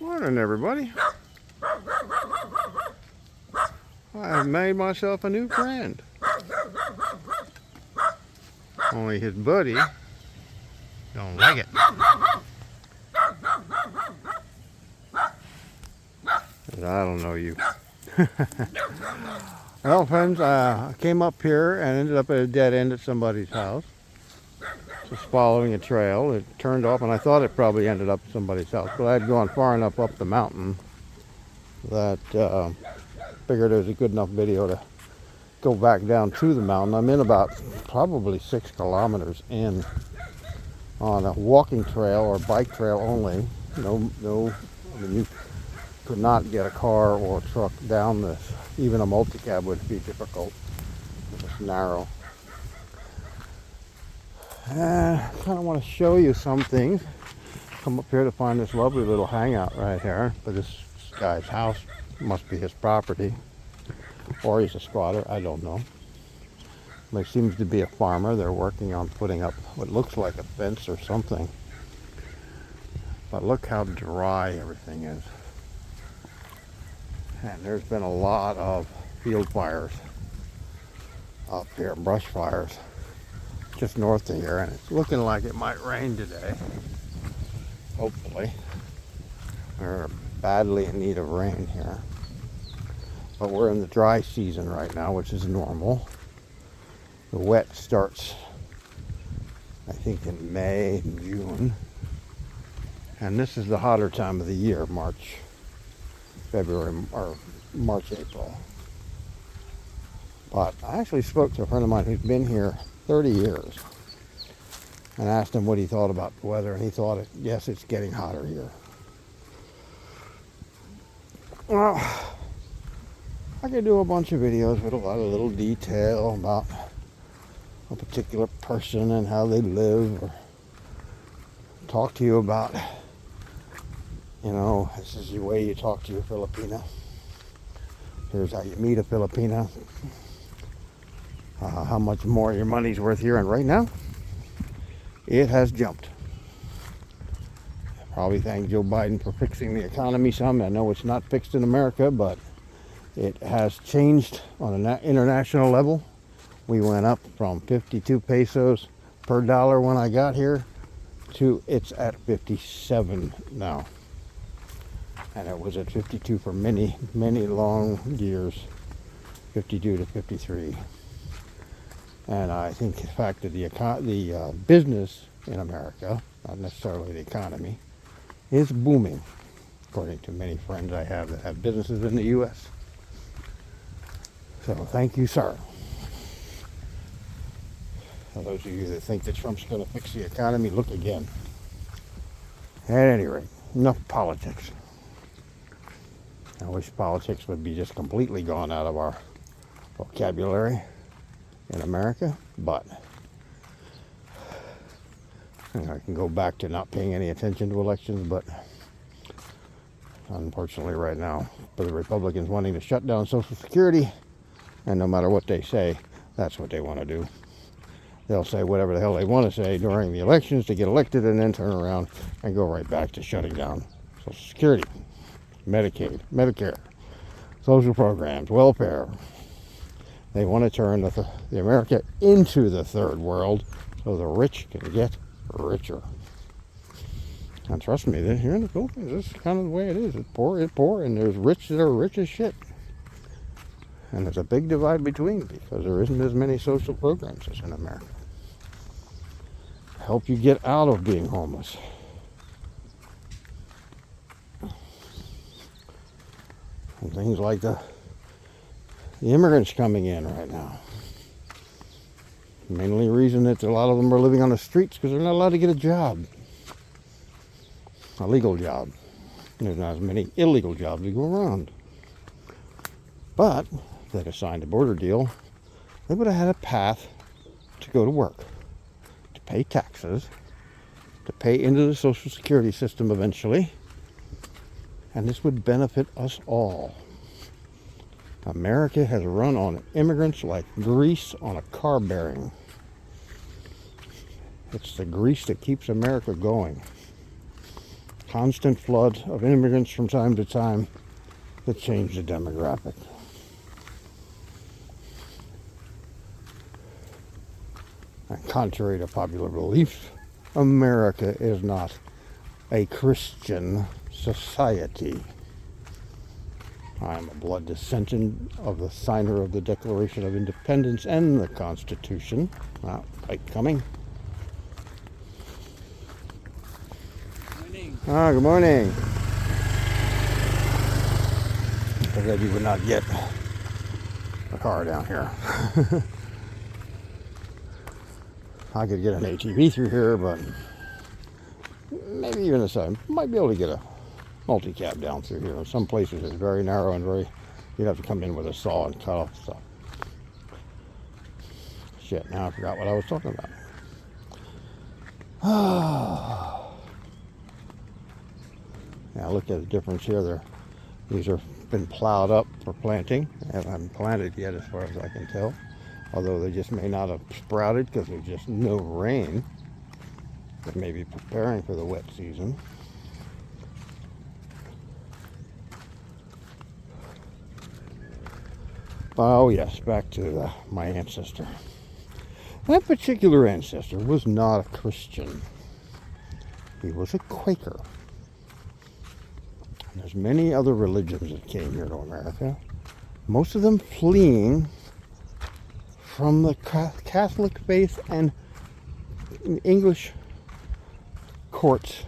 Morning, everybody. I have made myself a new friend. Only his buddy don't like it. I don't know you. Well, friends, I came up here and ended up at a dead end at somebody's house. Just following a trail. It turned off, and I thought it probably ended up at somebody's house, but I had gone far enough up the mountain that figured it was a good enough video to go back down to the mountain. I'm in about probably 6 kilometers in on a walking trail or bike trail only. No, I mean, you could not get a car or a truck down this. Even a multi-cab would be difficult. It's narrow. I kind of want to show you some things. Come up here to find this lovely little hangout right here. But this guy's house must be his property. Or he's a squatter, I don't know. He seems to be a farmer. They're working on putting up what looks like a fence or something. But look how dry everything is. And there's been a lot of field fires up here, brush fires, just north of here. And it's looking like it might rain today. Hopefully. We're badly in need of rain here. But we're in the dry season right now, which is normal. The wet starts, I think, in May and June. And this is the hotter time of the year, March, February, or March, April. But I actually spoke to a friend of mine who's been here 30 years and asked him what he thought about the weather, and he thought, yes, it's getting hotter here. Well, I could do a bunch of videos with a lot of little detail about a particular person and how they live, or talk to you about, this is the way you talk to a Filipino. Here's how you meet a Filipino. How much more your money's worth here, and right now, it has jumped. Probably thank Joe Biden for fixing the economy some. I know it's not fixed in America, but it has changed on an international level. We went up from 52 pesos per dollar when I got here to it's at 57 now. And it was at 52 for many, many long years, 52 to 53. And I think the fact that the business in America, not necessarily the economy, is booming, according to many friends I have that have businesses in the U.S. So thank you, sir. For those of you that think that Trump's going to fix the economy, look again. At any rate, enough politics. I wish politics would be just completely gone out of our vocabulary in America, but I can go back to not paying any attention to elections, but unfortunately right now, for the Republicans wanting to shut down Social Security, and no matter what they say, that's what they want to do. They'll say whatever the hell they want to say during the elections to get elected, and then turn around and go right back to shutting down Social Security, Medicaid, Medicare, social programs, welfare. They want to turn the America into the third world so the rich can get richer. And trust me, here in the Philippines, this is kind of the way it is. It's poor, and there's rich that are rich as shit. And there's a big divide between, because there isn't as many social programs as in America. Help you get out of being homeless. And things like the immigrants coming in right now. Mainly the reason that a lot of them are living on the streets because they're not allowed to get a job. A legal job. There's not as many illegal jobs to go around. But if they'd have signed a border deal, they would have had a path to go to work, to pay taxes, to pay into the Social Security system eventually. And this would benefit us all. America has run on immigrants like grease on a car bearing. It's the grease that keeps America going. constant flood of immigrants from time to time that change the demographic. And contrary to popular belief, America is not a Christian society. I am a blood descendant of the signer of the Declaration of Independence and the Constitution. Pike coming. Morning. Good morning. I figured you would not get a car down here. I could get an ATV through here, but maybe even a side. Might be able to get a multi-cab down through here. In some places it's very narrow and you'd have to come in with a saw and cut off stuff. Shit, now I forgot what I was talking about. Now look at the difference here. These are been plowed up for planting. They haven't planted yet as far as I can tell. Although they just may not have sprouted because there's just no rain. They may be preparing for the wet season. Oh yes, back to my ancestor. That particular ancestor was not a Christian. He was a Quaker. And there's many other religions that came here to America. Most of them fleeing from the Catholic faith and English courts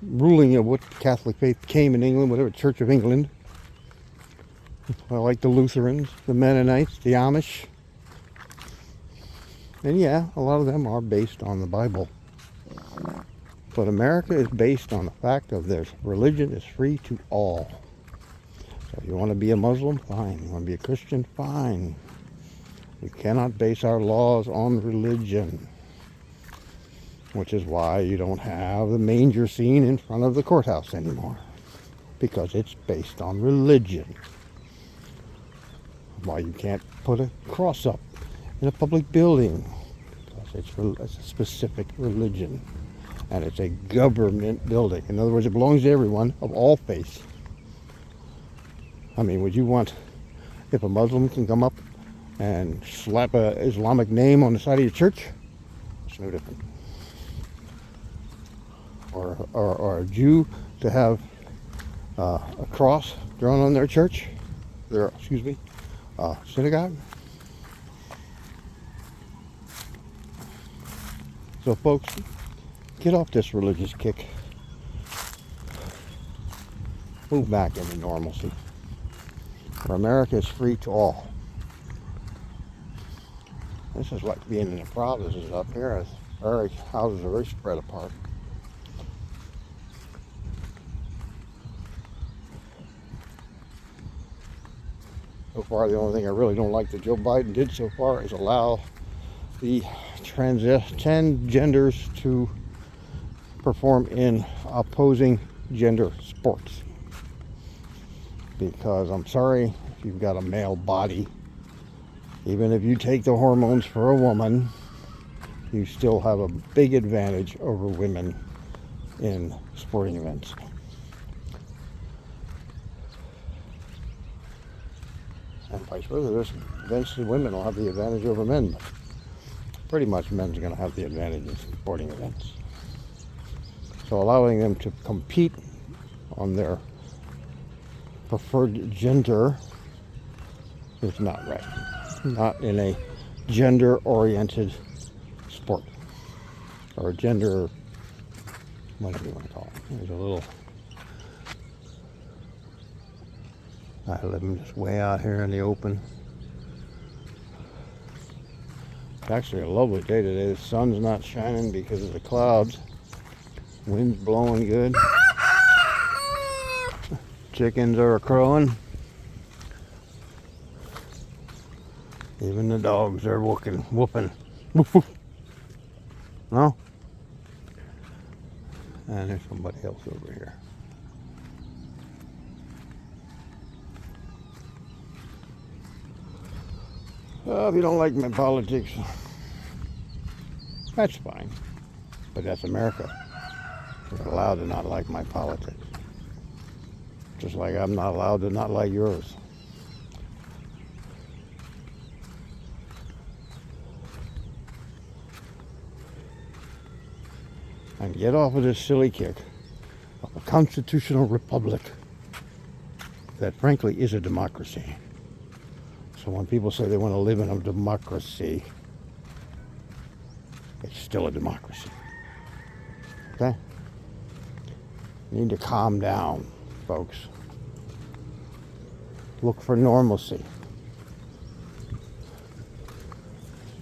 ruling of what Catholic faith came in England, whatever, Church of England. Like the Lutherans, the Mennonites, the Amish. And yeah, a lot of them are based on the Bible. But America is based on the fact of their religion is free to all. So if you want to be a Muslim, fine. You want to be a Christian, fine. We cannot base our laws on religion. Which is why you don't have the manger scene in front of the courthouse anymore. Because it's based on religion. Why you can't put a cross up in a public building. Because it's a specific religion. And it's a government building. In other words, it belongs to everyone of all faiths. I mean, would you want, if a Muslim can come up and slap a Islamic name on the side of your church? It's no different. Or a Jew to have a cross drawn on their church, synagogue. So folks, get off this religious kick. Move back into normalcy. For America is free to all. This is like being in the provinces up here. Houses are very spread apart. So far, the only thing I really don't like that Joe Biden did so far is allow the transgenders to perform in opposing gender sports. Because I'm sorry, if you've got a male body, even if you take the hormones for a woman, you still have a big advantage over women in sporting events. And vice versa, eventually women will have the advantage over men, but pretty much men's going to have the advantage in sporting events. So allowing them to compete on their preferred gender is not right. Not in a gender-oriented sport. Or gender, whatever you want to call it. There's a little... I live just way out here in the open. It's actually a lovely day today. The sun's not shining because of the clouds. Wind's blowing good. Chickens are crowing. Even the dogs are whooping. Woof, woof. No? And there's somebody else over here. Well, if you don't like my politics, that's fine. But that's America. You're allowed to not like my politics. Just like I'm not allowed to not like yours. And get off of this silly kick of a constitutional republic that frankly is a democracy. So when people say they want to live in a democracy, it's still a democracy. Okay? You need to calm down, folks. Look for normalcy.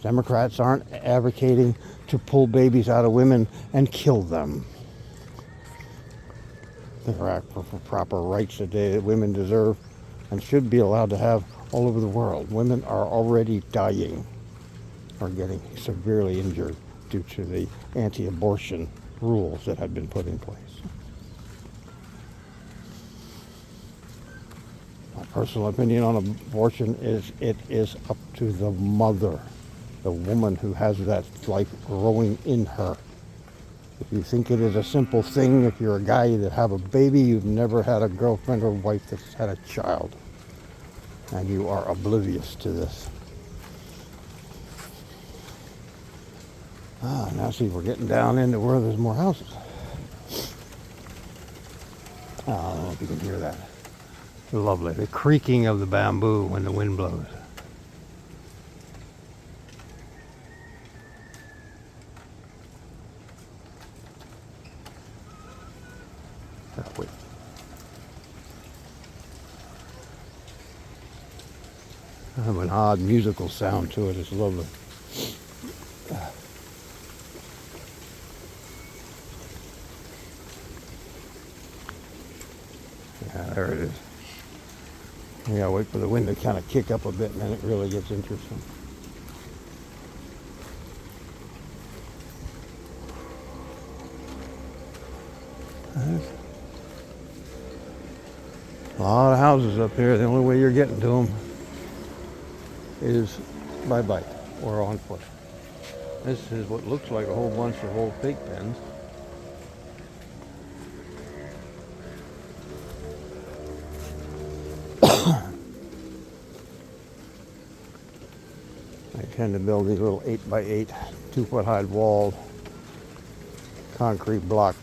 Democrats aren't advocating to pull babies out of women and kill them. They're acting for proper rights that women deserve and should be allowed to have all over the world. Women are already dying or getting severely injured due to the anti-abortion rules that have been put in place. My personal opinion on abortion is it is up to the mother, the woman who has that life growing in her. If you think it is a simple thing, if you're a guy that have a baby, you've never had a girlfriend or wife that's had a child, and you are oblivious to this. Now see, we're getting down into where there's more houses. I don't know if you can hear that. Lovely. The creaking of the bamboo when the wind blows. Wait. I have an odd musical sound to it. It's lovely. Yeah, there it is. You gotta wait for the wind to kind of kick up a bit, and then it really gets interesting. There's a lot of houses up here. The only way you're getting to them is by bike or on foot. This is what looks like a whole bunch of old pig pens. They tend to build these little 8x8, 2-foot high walled concrete block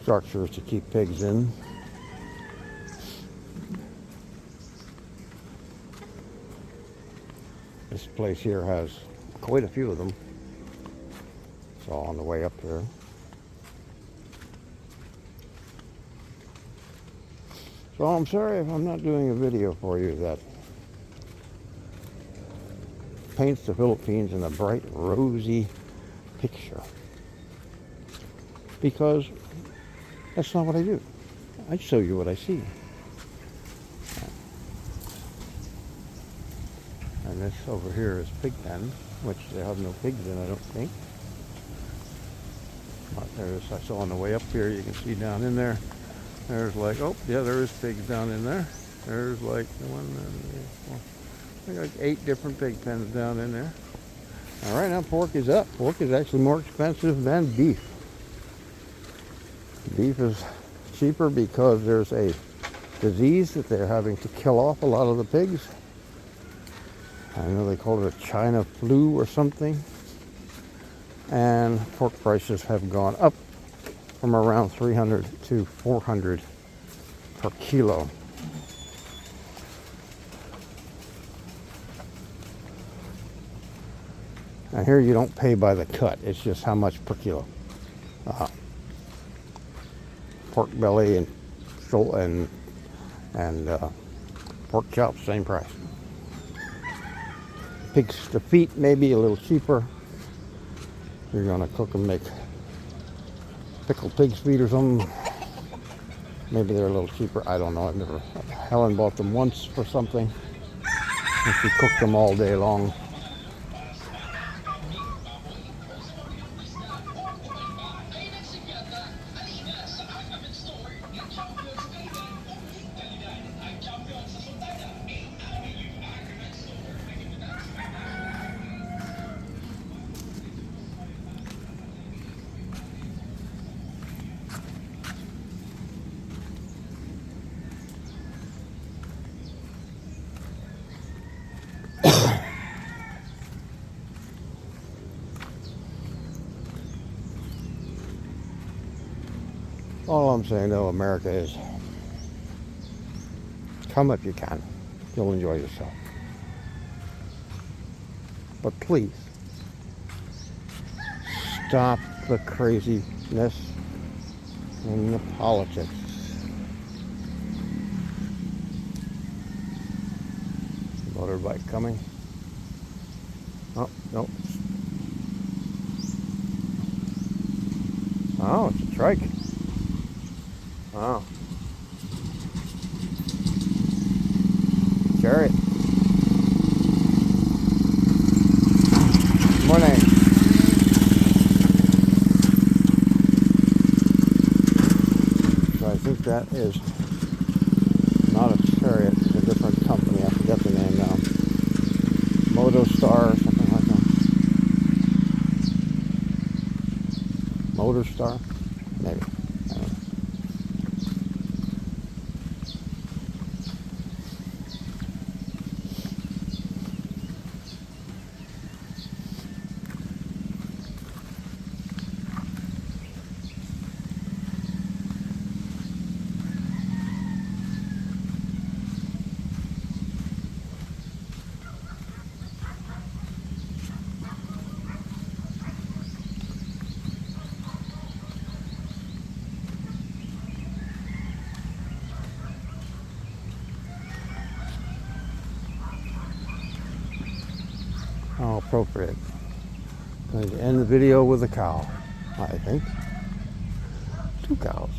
structures to keep pigs in. This place here has quite a few of them. It's all on the way up here. So I'm sorry if I'm not doing a video for you that paints the Philippines in a bright, rosy picture. Because that's not what I do. I show you what I see. And this over here is pig pen, which they have no pigs in, I don't think. But there's, I saw on the way up here, you can see down in there, there's like, oh, yeah, there is pigs down in there. There's like like 8 different pig pens down in there. All right, now pork is up. Pork is actually more expensive than beef. Beef is cheaper because there's a disease that they're having to kill off a lot of the pigs. I know they call it a China flu or something. And pork prices have gone up from around 300 to 400 per kilo. And here you don't pay by the cut. It's just how much per kilo. Pork belly and pork chops, same price. Pig's feet maybe a little cheaper. You're gonna cook and make pickled pig's feet or something. Maybe they're a little cheaper. I don't know. I've never. Helen bought them once for something, and she cooked them all day long. All I'm saying though, America is, come if you can. You'll enjoy yourself. But please, stop the craziness in the politics. Motorbike coming. Oh, no. Oh, it's a trike. Wow. Chariot. Good morning. So I think that is not a chariot, it's a different company. I forget the name now. Motostar or something like that. Motorstar? Maybe. I don't know. How appropriate. Going to end the video with a cow, I think. 2 cows.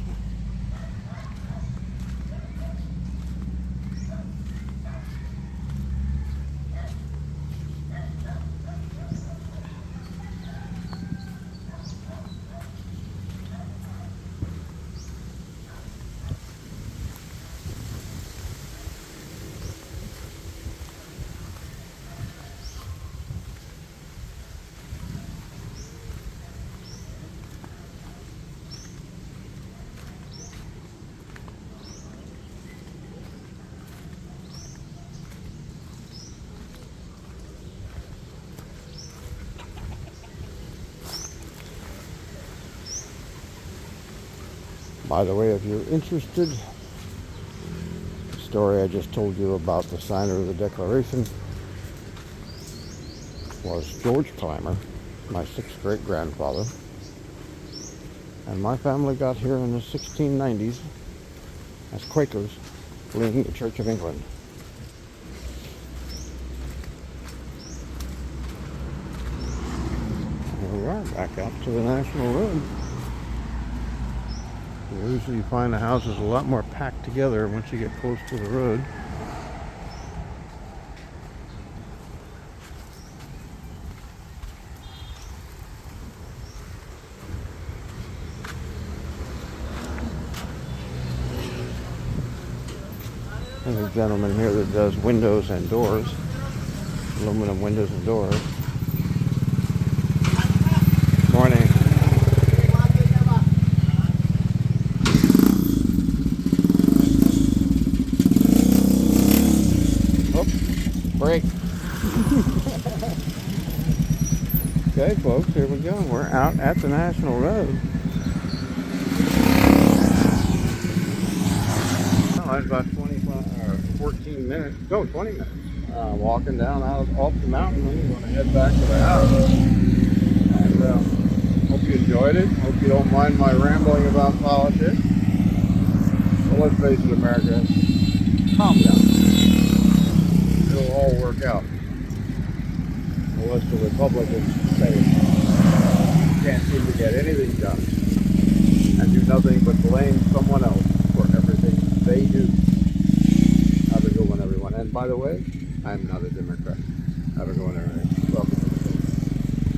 By the way, if you're interested, the story I just told you about the signer of the Declaration was George Clymer, my 6th great-grandfather. And my family got here in the 1690s as Quakers fleeing the Church of England. Here we are, back out to the National Road. Usually you find the houses a lot more packed together once you get close to the road. There's a gentleman here that does windows and doors, aluminum windows and doors. Morning. Break. Okay, folks, here we go. We're out at the National Road. Well, it's about 14 minutes, no, 20 minutes. Walking down off the mountain, and we're going to head back to the house. And hope you enjoyed it. Hope you don't mind my rambling about politics. Well, let's face it, America, calm down. It'll all work out. Unless the Republicans say can't seem to get anything done and do nothing but blame someone else for everything they do. Have a good one, everyone. And by the way, I'm not a Democrat. Have a good one, everyone. Welcome.